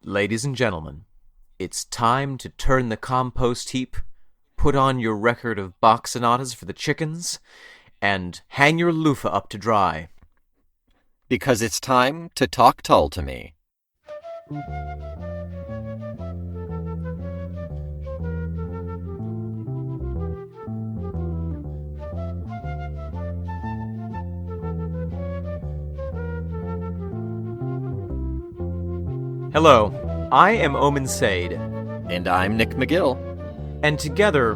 Ladies and gentlemen, it's time to turn the compost heap, put on your record of Bach sonatas for the chickens, and hang your loofah up to dry. Because it's time to talk Tull to me. Hello, I am Omen Sade. And I'm Nick McGill. And together,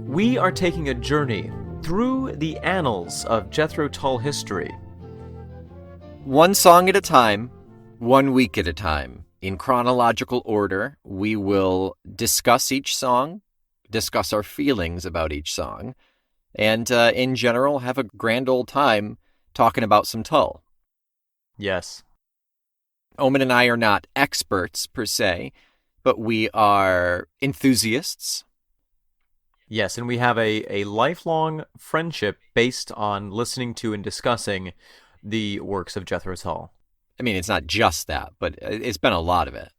we are taking a journey through the annals of Jethro Tull history. One song at a time, 1 week at a time. In chronological order, we will discuss each song, discuss our feelings about each song, and in general, have a grand old time talking about some Tull. Yes. Omen and I are not experts, per se, but we are enthusiasts. Yes, and we have a lifelong friendship based on listening to and discussing the works of Jethro Tull. I mean, it's not just that, but it's been a lot of it.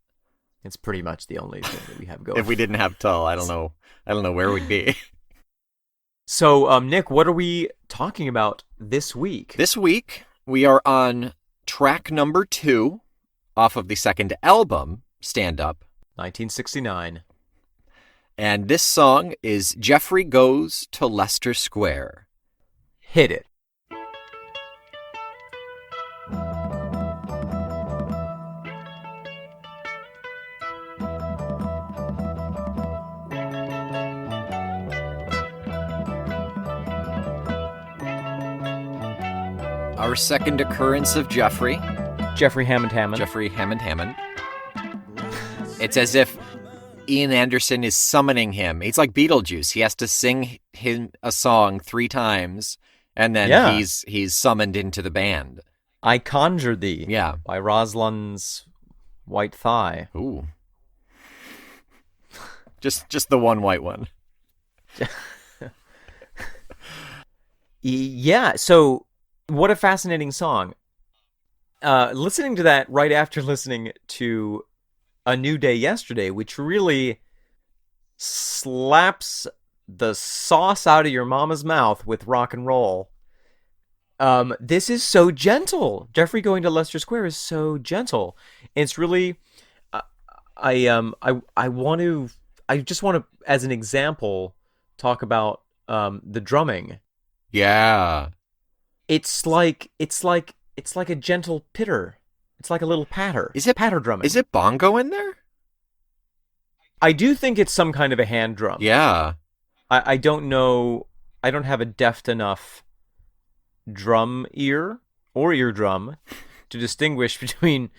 It's pretty much the only thing that we have going. If we didn't have Tull, I don't know where we'd be. So, Nick, what are we talking about this week? This week, we are on track number 2 off of the second album, Stand Up. 1969. And this song is Jeffrey Goes to Leicester Square. Hit it. Our second occurrence of Jeffrey. Jeffrey Hammond. Jeffrey Hammond. It's as if Ian Anderson is summoning him. He's like Beetlejuice. He has to sing him a song 3 times, and then he's summoned into the band. I Conjure Thee. Yeah. By Roslin's White Thigh. Ooh. Just the one white one. Yeah, so what a fascinating song. Listening to that right after listening to A New Day Yesterday, which really slaps the sauce out of your mama's mouth with rock and roll. This is so gentle. Jeffrey Going to Leicester Square is so gentle. It's really, I just want to, as an example, talk about the drumming. Yeah. It's like a gentle pitter. It's like a little patter. Is it patter drumming? Is it bongo in there? I do think it's some kind of a hand drum. Yeah. I don't know. I don't have a deft enough drum ear or eardrum to distinguish between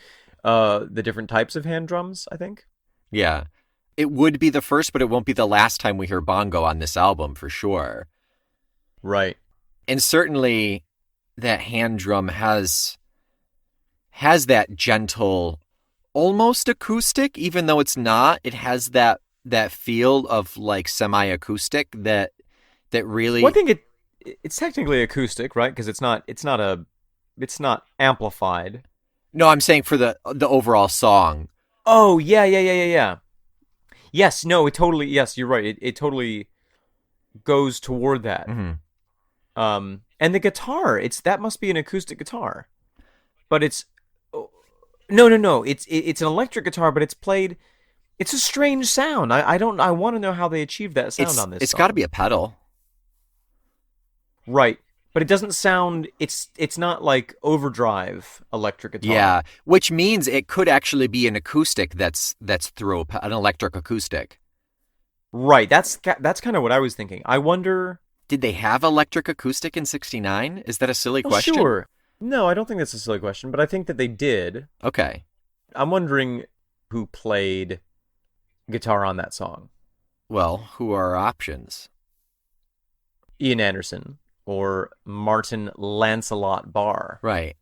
the different types of hand drums, I think. Yeah. It would be the first, but it won't be the last time we hear bongo on this album, for sure. Right. And certainly that hand drum has that gentle, almost acoustic, even though it's not. It has that feel of like semi-acoustic that really. Well, I think it's technically acoustic, right? Because it's not amplified. No, I'm saying for the overall song. Oh yeah. Yes, no, it totally. Yes, you're right. It totally goes toward that. Mm-hmm. And the guitar, that must be an acoustic guitar, but it's no. It's an electric guitar, but it's played. It's a strange sound. I want to know how they achieved that sound on this. It's got to be a pedal, right? But it doesn't sound. It's not like overdrive electric guitar. Yeah, which means it could actually be an acoustic that's through an electric acoustic. Right. That's kind of what I was thinking. I wonder. Did they have electric acoustic in 1969? Is that a silly question? Sure. No, I don't think that's a silly question, but I think that they did. Okay. I'm wondering who played guitar on that song. Well, who are our options? Ian Anderson or Martin Lancelot Barr. Right.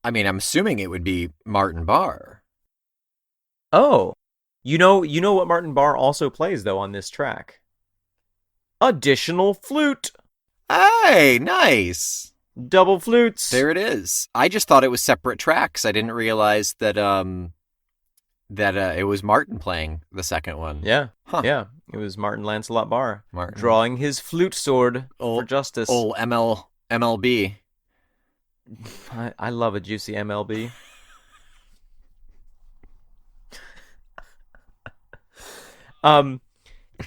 I mean, I'm assuming it would be Martin Barr. Oh. You know what Martin Barr also plays, though, on this track? Additional flute. Hey, nice. Double flutes. There it is. I just thought it was separate tracks. I didn't realize that that it was Martin playing the second one. Yeah. Huh. Yeah. It was Martin Lancelot Barr Martin. drawing his flute sword for justice. Old MLB. I love a juicy MLB.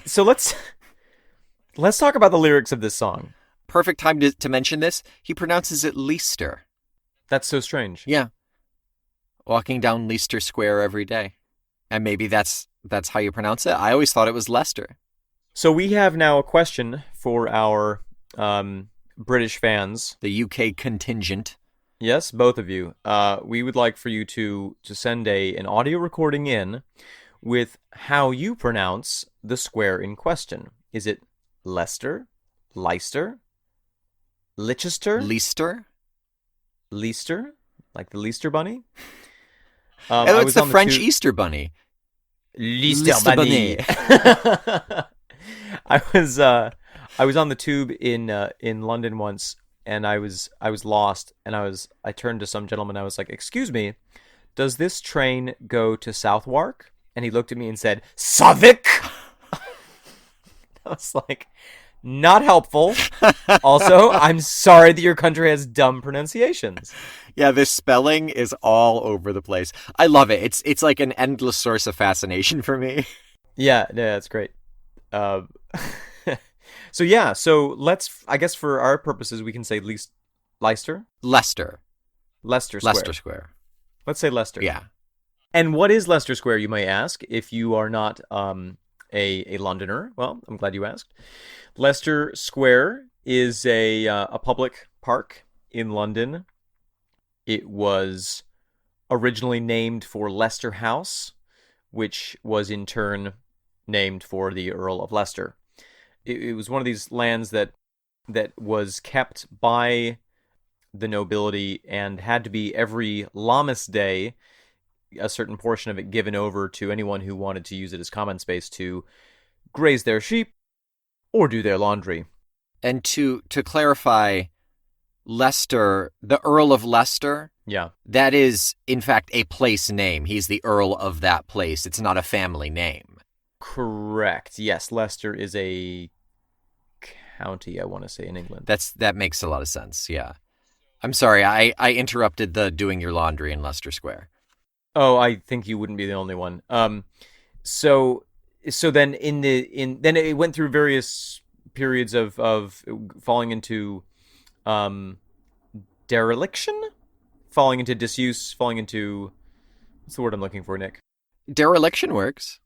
So let's talk about the lyrics of this song. Perfect time to mention this. He pronounces it Leicester. That's so strange. Yeah. Walking down Leicester Square every day. And maybe that's how you pronounce it. I always thought it was Leicester. So we have now a question for our British fans. The UK contingent. Yes, both of you. We would like for you to send an audio recording in with how you pronounce the square in question. Is it Leicester, Leicester, Leicester, Leicester, Leicester, like the Leicester Bunny? Oh, it's the French Easter Bunny. Leicester Bunny. I was on the tube in London once, and I was lost, and I turned to some gentleman. I was like, "Excuse me, does this train go to Southwark?" And he looked at me and said, "Southwark." I was like, not helpful. Also, I'm sorry that your country has dumb pronunciations. Yeah, this spelling is all over the place. I love it. It's like an endless source of fascination for me. Yeah, that's great. So let's, I guess for our purposes, we can say Leicester? Leicester. Leicester Square. Leicester Square. Let's say Leicester. Yeah. And what is Leicester Square, you may ask, if you are not a Londoner? Well, I'm glad you asked. Leicester Square is a public park in London. It was originally named for Leicester House, which was in turn named for the Earl of Leicester. It was one of these lands that was kept by the nobility and had to be every Lammas Day, a certain portion of it given over to anyone who wanted to use it as common space to graze their sheep or do their laundry. And to clarify, Leicester, the Earl of Leicester, yeah, that is, in fact, a place name. He's the Earl of that place. It's not a family name. Correct. Yes, Leicester is a county, I want to say, in England. That makes a lot of sense, yeah. I'm sorry, I interrupted the doing your laundry in Leicester Square. Oh, I think you wouldn't be the only one. So then then it went through various periods of falling into dereliction, falling into disuse, falling into, what's the word I'm looking for, Nick? Dereliction works.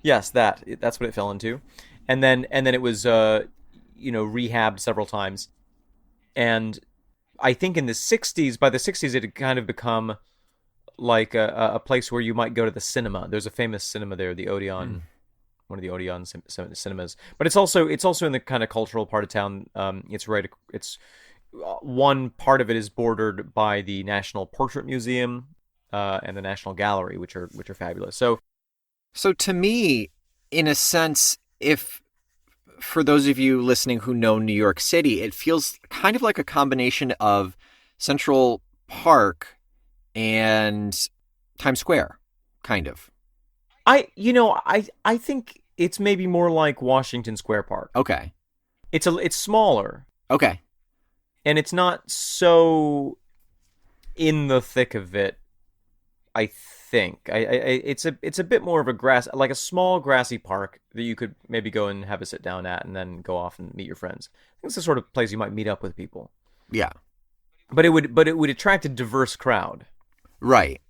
Yes, that's what it fell into, and then it was rehabbed several times, and I think in the 60s, by the 60s, it had kind of become like a place where you might go to the cinema. There's a famous cinema there, the Odeon, one of the Odeon cinemas. But it's also in the kind of cultural part of town. It's one part of it is bordered by the National Portrait Museum and the National Gallery, which are fabulous. So to me, in a sense, if for those of you listening who know New York City, it feels kind of like a combination of Central Park and Times Square, kind of. I think it's maybe more like Washington Square Park. Okay. It's smaller. Okay. And it's not so in the thick of it, I think. It's a bit more of a small grassy park that you could maybe go and have a sit down at and then go off and meet your friends. I think it's the sort of place you might meet up with people. Yeah. But it would attract a diverse crowd. Right.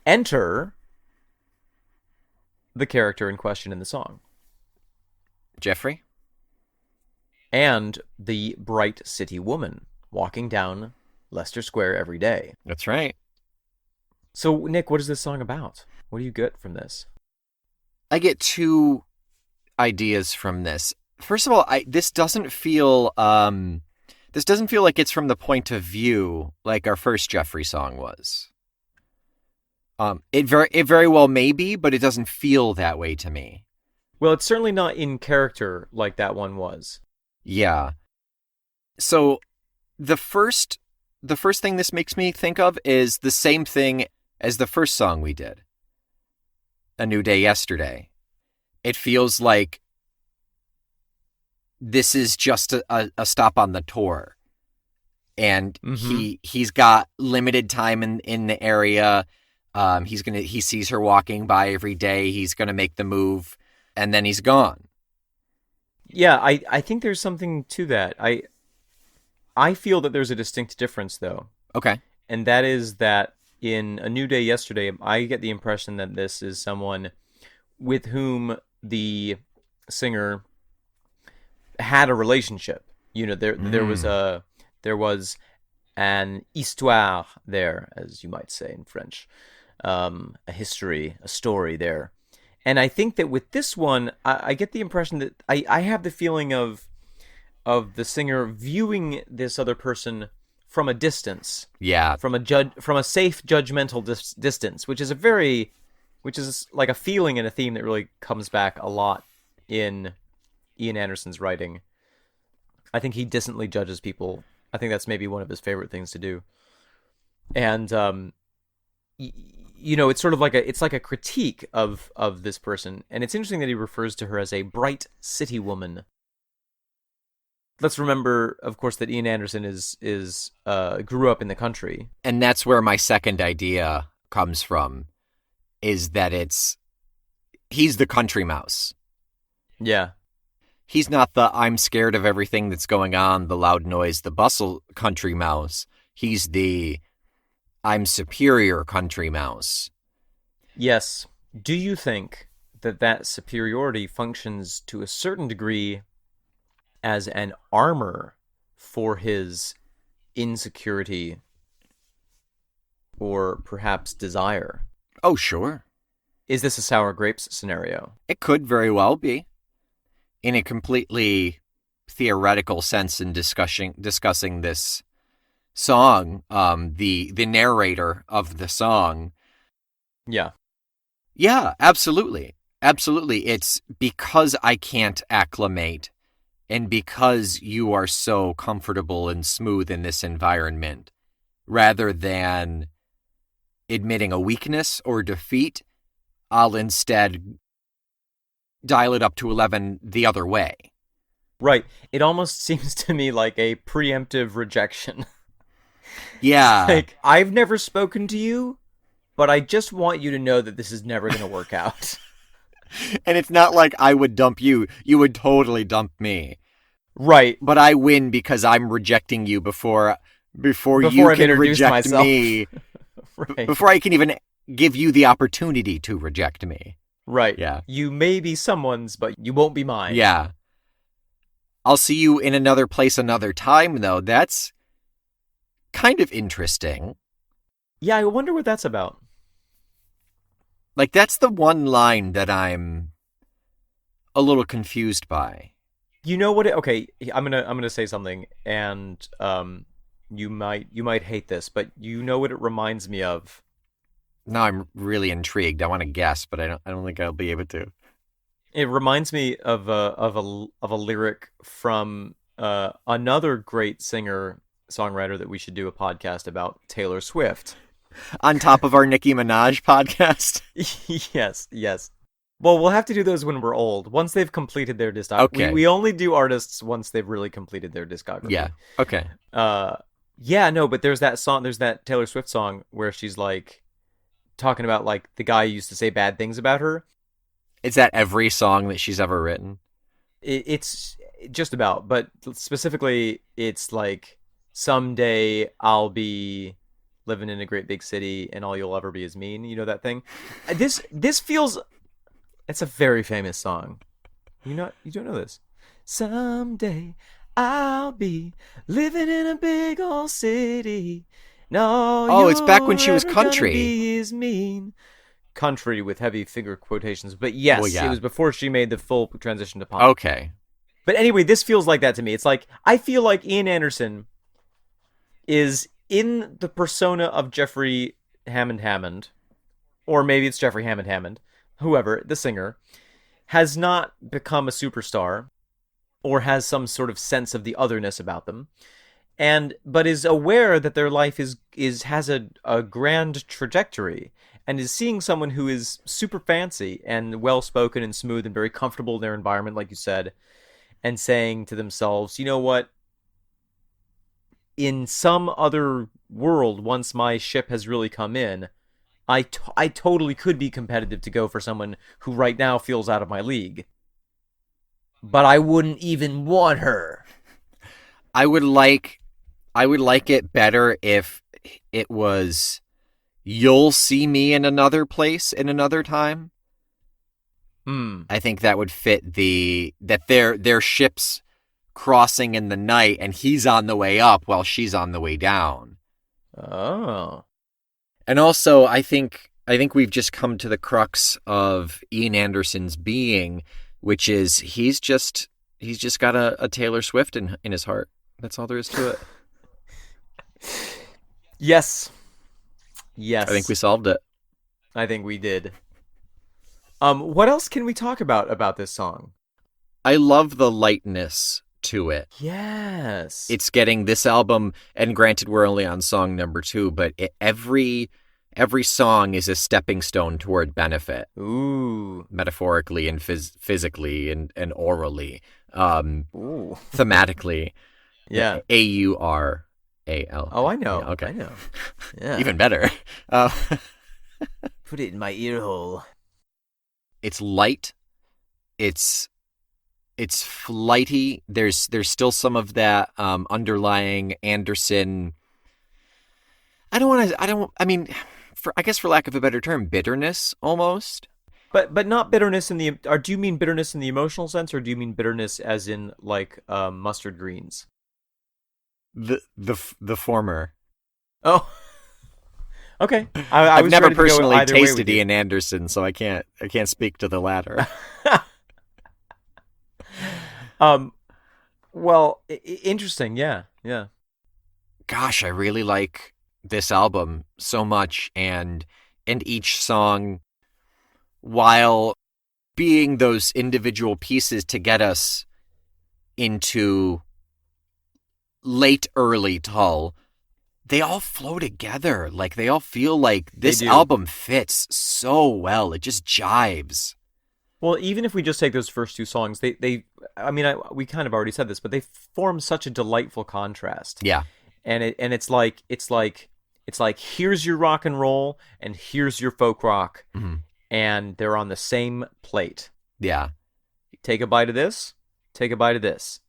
Enter the character in question in the song. Jeffrey? And the bright city woman walking down Leicester Square every day. That's right. So, Nick, what is this song about? What do you get from this? I get two ideas from this. First of all, this doesn't feel like it's from the point of view like our first Jeffrey song was. It very well may be, but it doesn't feel that way to me. Well, it's certainly not in character like that one was. Yeah. So the first thing this makes me think of is the same thing as the first song we did. A New Day Yesterday. It feels like this is just a stop on the tour. And he's got limited time in the area. He sees her walking by every day. He's gonna make the move, and then he's gone. Yeah, I think there's something to that. I feel that there's a distinct difference, though. Okay. And that is that in A New Day Yesterday, I get the impression that this is someone with whom the singer had a relationship. You know, there was an histoire there, as you might say in French, a history, a story there. And I think that with this one, I get the impression that I have the feeling of the singer viewing this other person from a distance. Yeah. From a safe judgmental distance, which is like a feeling and a theme that really comes back a lot in Ian Anderson's writing. I think he distantly judges people. I think that's maybe one of his favorite things to do. And you know, it's sort of like a critique of this person, and it's interesting that he refers to her as a bright city woman. Let's remember, of course, that Ian Anderson is grew up in the country, and that's where my second idea comes from, is that he's the country mouse. Yeah. He's not the I'm scared of everything that's going on, the loud noise, the bustle country mouse. He's the I'm superior country mouse. Yes. Do you think that superiority functions to a certain degree as an armor for his insecurity or perhaps desire? Oh, sure. Is this a sour grapes scenario? It could very well be. In a completely theoretical sense in discussing this song, the narrator of the song. Yeah. Yeah, absolutely. Absolutely. It's because I can't acclimate and because you are so comfortable and smooth in this environment, rather than admitting a weakness or defeat, I'll instead dial it up to 11 the other way. Right. It almost seems to me like a preemptive rejection. Yeah. Like, I've never spoken to you, but I just want you to know that this is never going to work out. And it's not like I would dump you. You would totally dump me. Right. But I win because I'm rejecting you before you I've can introduced reject myself. me. Right. Before I can even give you the opportunity to reject me. Right. Yeah. You may be someone's, but you won't be mine. Yeah. I'll see you in another place another time, though. That's kind of interesting. Yeah, I wonder what that's about. Like, that's the one line that I'm a little confused by. You know what? Okay, I'm gonna say something, and you might hate this, but you know what it reminds me of? Now I'm really intrigued. I want to guess, but I don't think I'll be able to. It reminds me of a lyric from another great singer songwriter that we should do a podcast about, Taylor Swift. On top of our Nicki Minaj podcast. Yes. Well, we'll have to do those when we're old. Once they've completed their discography. Okay. We only do artists once they've really completed their discography. Yeah. Okay. Yeah, no, but there's that Taylor Swift song where she's like talking about like the guy who used to say bad things about her. Is that every song that she's ever written? It's just about, but specifically it's like, someday I'll be living in a great big city and all you'll ever be is mean. You know that thing? This feels... It's a very famous song. You don't know this. Someday I'll be living in a big old city. No, it's back when she was country. Be is mean. Country with heavy finger quotations, but yes, Well, yeah. It was before she made the full transition to pop. Okay. But anyway, this feels like that to me. It's like, I feel like Ian Anderson is in the persona of Jeffrey Hammond, or maybe it's Jeffrey Hammond, whoever, the singer, has not become a superstar or has some sort of sense of the otherness about them, but is aware that their life has a grand trajectory, and is seeing someone who is super fancy and well spoken and smooth and very comfortable in their environment, like you said, and saying to themselves, you know what? In some other world, once my ship has really come in, I totally could be competitive to go for someone who right now feels out of my league. But I wouldn't even want her. I would like it better if it was you'll see me in another place in another time. I think that would fit that their ships crossing in the night and he's on the way up while she's on the way down. Oh. And also I think we've just come to the crux of Ian Anderson's being, which is he's just got a Taylor Swift in his heart. That's all there is to it. Yes. I think we solved it. I think we did. What else can we talk about this song? I love the lightness to it. Yes. It's getting this album, and granted we're only on song number 2, but every song is a stepping stone toward benefit. Ooh. Metaphorically and physically and orally. Ooh. Thematically. Yeah. AURAL. Oh, I know. Yeah, okay. I know. Yeah. Even better. Put it in my ear hole. It's light. It's flighty. There's still some of that underlying Anderson. I guess for lack of a better term, bitterness almost. But not bitterness in the. Or do you mean bitterness in the emotional sense, or do you mean bitterness as in like mustard greens? The former. Oh. Okay. I've never personally tasted Ian Anderson, so I can't speak to the latter. Well, interesting. Yeah. Yeah. Gosh, I really like this album so much, and each song, while being those individual pieces to get us into late early Tull, they all flow together. Like, they all feel like this album fits so well. It just jives. Well, even if we just take those first 2 songs, we kind of already said this, but they form such a delightful contrast. Yeah. And it's like here's your rock and roll and here's your folk rock, and they're on the same plate. Yeah. Take a bite of this, take a bite of this.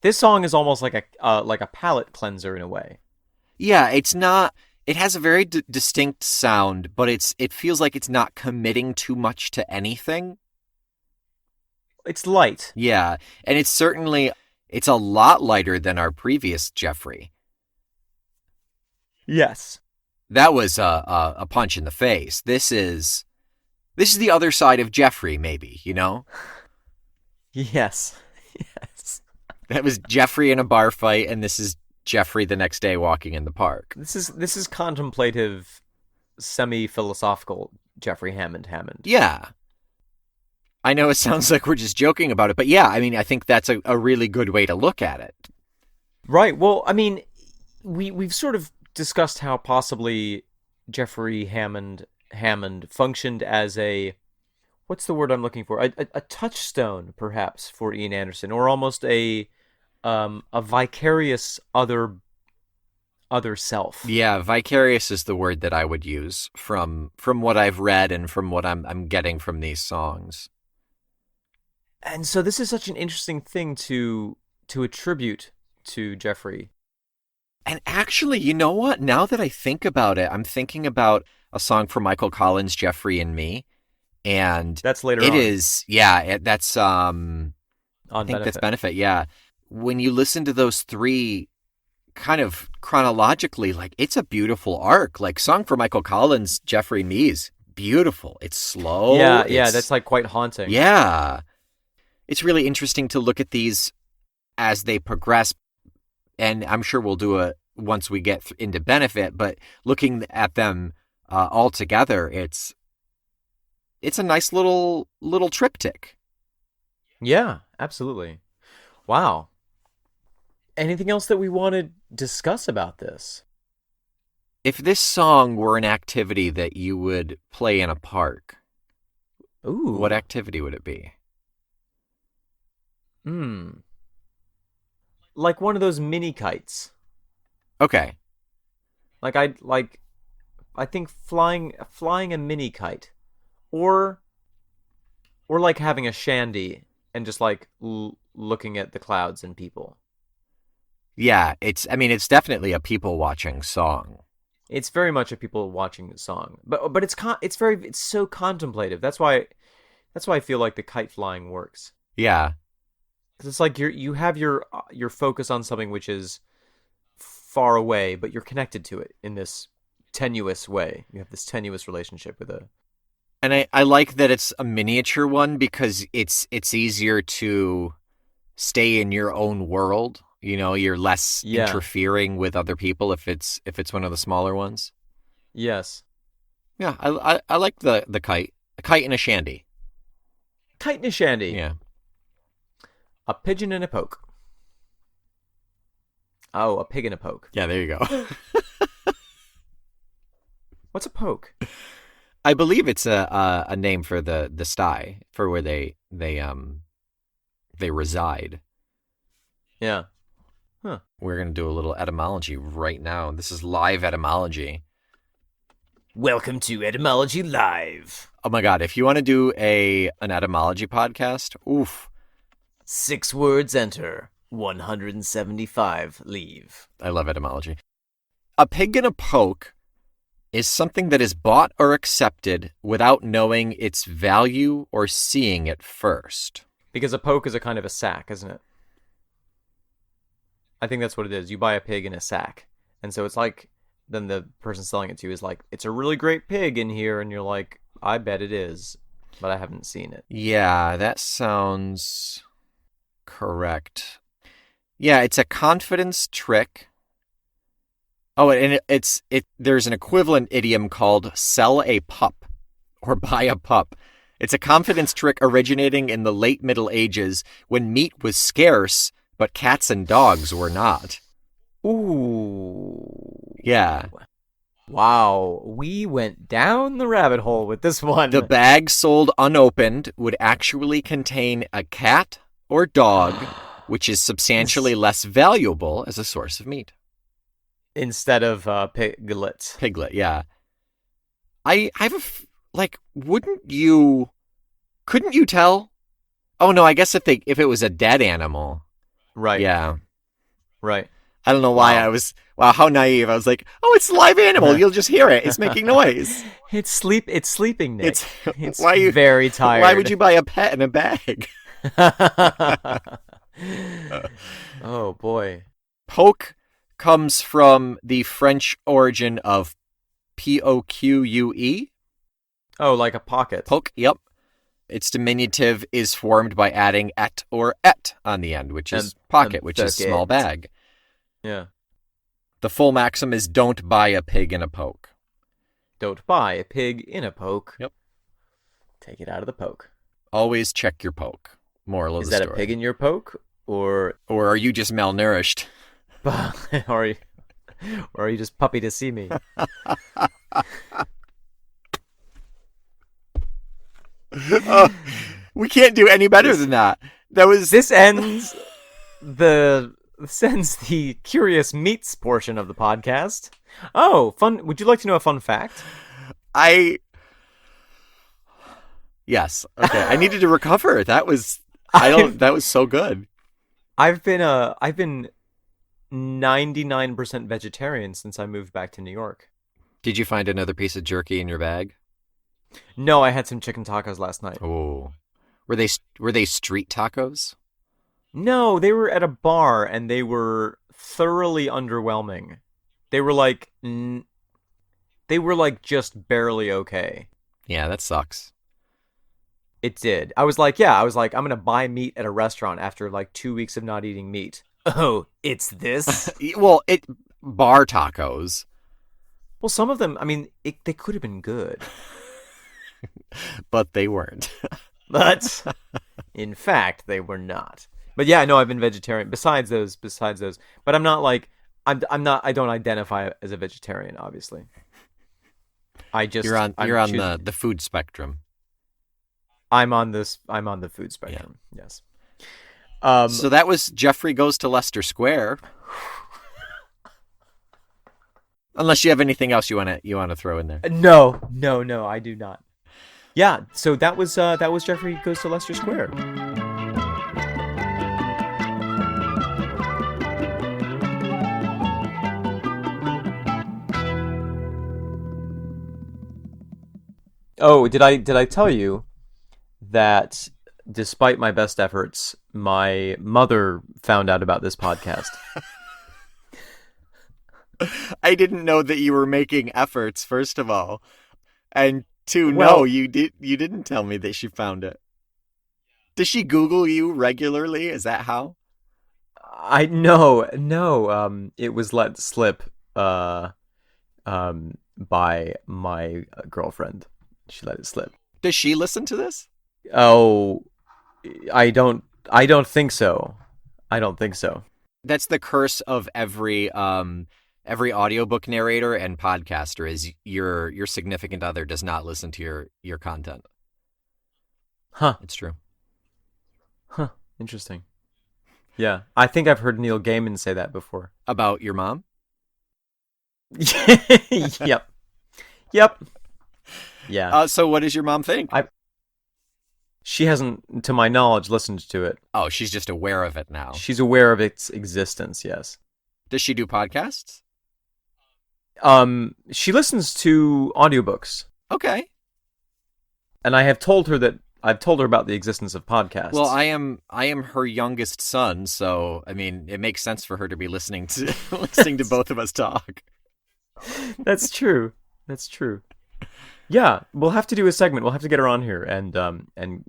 This song is almost like a palate cleanser in a way. Yeah, it's not. It has a very distinct sound, but it feels like it's not committing too much to anything. It's light. Yeah, and it's a lot lighter than our previous Jeffrey. Yes. That was a punch in the face. This is the other side of Jeffrey, maybe, you know? Yes. Yes. That was Jeffrey in a bar fight, and this is Jeffrey the next day walking in the park. This is contemplative, semi-philosophical Jeffrey Hammond. Yeah. I know it sounds like we're just joking about it, but yeah, I mean, I think that's a really good way to look at it. Right. Well, I mean, we've sort of discussed how possibly Jeffrey Hammond functioned as what's the word I'm looking for? A touchstone, perhaps, for Ian Anderson, or almost a vicarious other self. Yeah, vicarious is the word that I would use from what I've read and from what I'm getting from these songs. And so this is such an interesting thing to attribute to Jeffrey. And actually, you know what? Now that I think about it, I'm thinking about a song from Michael Collins, Jeffrey and Me. And that's later on. It is, yeah, that's I think Benefit. that's Benefit, yeah. When you listen to those 3 kind of chronologically, like, it's a beautiful arc. Like, song for Michael Collins, Jeffrey and Me is beautiful. It's slow. Yeah, that's like quite haunting. Yeah. It's really interesting to look at these as they progress, and I'm sure we'll do it once we get into Benefit, but looking at them all together, it's a nice little triptych. Yeah, absolutely. Wow. Anything else that we want to discuss about this? If this song were an activity that you would play in a park, what Ooh. activity would it be? Hmm. Like one of those mini kites. Okay. I think flying a mini kite, or like having a shandy and just like looking at the clouds and people. Yeah, it's definitely a people watching song. It's very much a people watching the song, but it's so contemplative. That's why I feel like the kite flying works. Yeah. 'Cause it's like you have your focus on something which is far away, but you're connected to it in this tenuous way. You have this tenuous relationship with a. And I like that it's a miniature one because it's easier to stay in your own world. You know, you're less Yeah. interfering with other people if it's one of the smaller ones. Yes. Yeah, I like the kite. A kite and a shandy. Kite and a shandy. Yeah. A pigeon and a poke. Oh, a pig and a poke. Yeah, there you go. What's a poke? I believe it's a name for the sty for where they reside. Yeah. Huh. We're going to do a little etymology right now. This is live etymology. Welcome to Etymology Live. Oh my God, if you want to do an etymology podcast, oof. 6 words enter, 175 leave. I love etymology. A pig and a poke is something that is bought or accepted without knowing its value or seeing it first. Because a poke is a kind of a sack, isn't it? I think that's what it is. You buy a pig in a sack. And so it's like, then the person selling it to you is like, it's a really great pig in here. And you're like, I bet it is, but I haven't seen it. Yeah, that sounds correct. Yeah, it's a confidence trick. Oh, and there's an equivalent idiom called sell a pup or buy a pup. It's a confidence trick originating in the late Middle Ages when meat was scarce, but cats and dogs were not. Ooh. Yeah. Wow. We went down the rabbit hole with this one. The bag sold unopened would actually contain a cat or dog, which is substantially less valuable as a source of meat. Instead of piglets. Piglet, yeah. I have couldn't you tell? Oh no, I guess if it was a dead animal. Right. Yeah. Right. I don't know why wow, how naive. I was like, oh, it's a live animal. You'll just hear it. It's making noise. It's sleeping, Nick. It's why very tired. Why would you buy a pet in a bag? Oh, boy. Poke comes from the French origin of Poque. Oh, like a pocket. Poke, yep. Its diminutive is formed by adding et or et on the end, which is pocket, which is small bag. Yeah. The full maxim is don't buy a pig in a poke. Don't buy a pig in a poke. Yep. Take it out of the poke. Always check your poke. Moral of the story. Is that a pig in your poke? Or are you just malnourished? or are you just puppy to see me? We can't do any better than that. This ends the curious meats portion of the podcast. Oh, fun! Would you like to know a fun fact? Yes. Okay. I needed to recover. That was that was so good. I've been 99% vegetarian since I moved back to New York. Did you find another piece of jerky in your bag? No, I had some chicken tacos last night. Oh. Were they street tacos? No, they were at a bar and they were thoroughly underwhelming. They were like just barely okay. Yeah, that sucks. It did. I was like, I'm going to buy meat at a restaurant after like 2 weeks of not eating meat. Oh, it's this? Well, bar tacos. Well, some of them, I mean, they could have been good. But they weren't. But, in fact, they were not. But yeah, no, I've been vegetarian. Besides those. But I'm not like, I'm not. I don't identify as a vegetarian. Obviously, You're on the food spectrum. I'm on this. I'm on the food spectrum. Yeah. Yes. So that was Jeffrey Goes to Leicester Square. Unless you have anything else you wanna throw in there. No, I do not. Yeah. So that was Jeffrey Goes to Leicester Square. Oh, did I tell you that despite my best efforts, my mother found out about this podcast? I didn't know that you were making efforts, first of all. And two, Well, no, you didn't tell me that she found it. Does she Google you regularly? Is that how? I no. It was let slip by my girlfriend. She let it slip. Does she listen to this? Oh, I don't think so. I don't think so. That's the curse of every audiobook narrator and podcaster is your significant other does not listen to your content. Huh. It's true. Huh. Interesting. Yeah. I think I've heard Neil Gaiman say that before. About your mom? Yep. Yep. Yeah. So what does your mom think? She hasn't, to my knowledge, listened to it. Oh, she's just aware of it now. She's aware of its existence, yes. Does she do podcasts? She listens to audiobooks. Okay. And I've told her about the existence of podcasts. Well, I am her youngest son, so I mean, it makes sense for her to be listening to both of us talk. That's true. That's true. Yeah, we'll have to do a segment. We'll have to get her on here and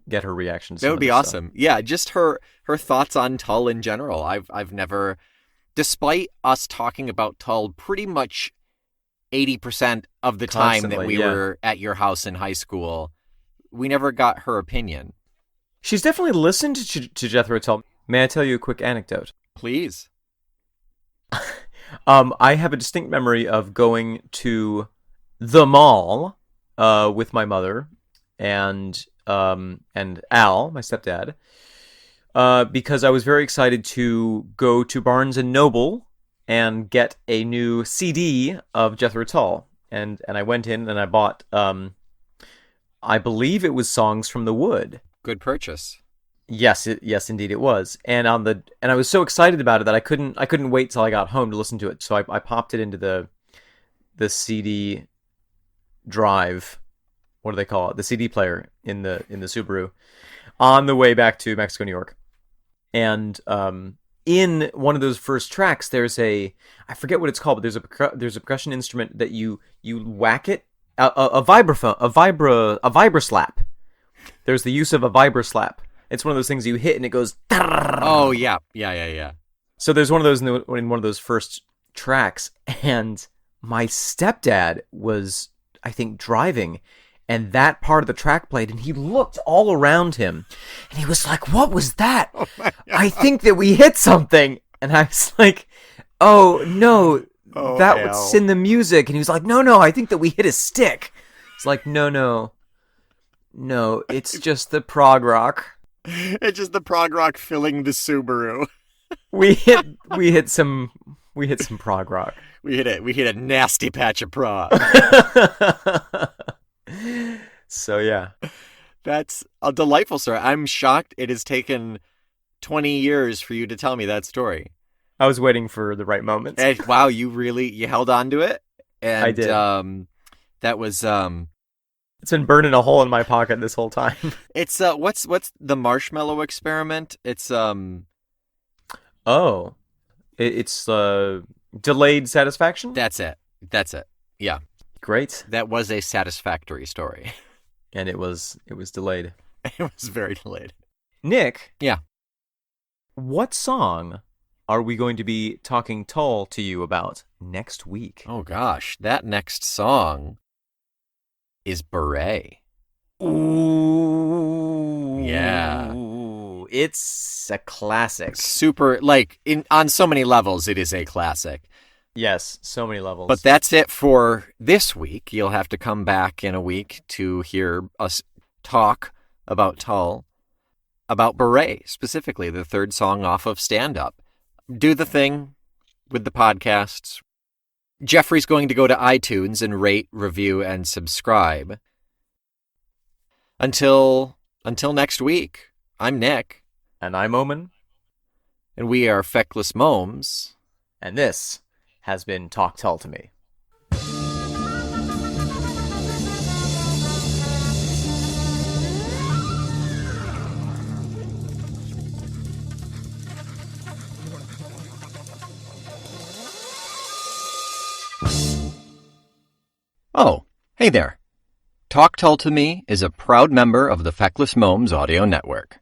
get her reactions. That would be awesome. Yeah, just her thoughts on Tull in general. I've never, despite us talking about Tull pretty much 80% of the time that we were at your house in high school, we never got her opinion. She's definitely listened to Jethro Tull. May I tell you a quick anecdote? Please. I have a distinct memory of going to the mall with my mother and Al, my stepdad, because I was very excited to go to Barnes and Noble and get a new CD of Jethro Tull, and I went in and I bought I believe it was Songs from the Wood. Good purchase. Yes, indeed it was. And I was so excited about it that I couldn't wait till I got home to listen to it. So I popped it into the CD drive. What do they call it? The CD player in the Subaru on the way back to Mexico, New York. And in one of those first tracks, there's I forget what it's called, but there's a percussion instrument that you whack it, a vibraphone, a vibra slap. There's the use of a vibra slap. It's one of those things you hit and it goes. Oh yeah. So there's one of those in one of those first tracks, and my stepdad was, I think, driving, and that part of the track played, and he looked all around him, and he was like, "What was that? Oh I think that we hit something." And I was like, "Oh no, was in the music." And he was like, "No, I think that we hit a stick." It's like, no, it's just the prog rock. It's just the prog rock filling the Subaru. we hit some prog rock. We hit a nasty patch of prog. So yeah, that's a delightful story. I'm shocked it has taken 20 years for you to tell me that story. I was waiting for the right moment. And, wow, you held on to it. And I did. That was it's been burning a hole in my pocket this whole time. It's what's the marshmallow experiment? It's it's delayed satisfaction. That's it. Yeah. Great. That was a satisfactory story. And it was delayed. It was very delayed. Nick. Yeah. What song are we going to be talking Tull to you about next week? Oh gosh, that next song is Bourée. Ooh. Yeah. It's a classic. Super, on so many levels, it is a classic. Yes, so many But levels. that's it for this week. You'll have to come back in a week to hear us talk about Tull, about Bourée, specifically the third song off of Stand Up. Do the thing with the podcasts. Jeffrey's going to go to iTunes and rate, review, and subscribe. Until next week, I'm Nick. And I'm Omen. And we are Feckless Momes. And this has been Talk Tull to Me. Oh, hey there. Talk Tull to Me is a proud member of the Feckless Momes audio network.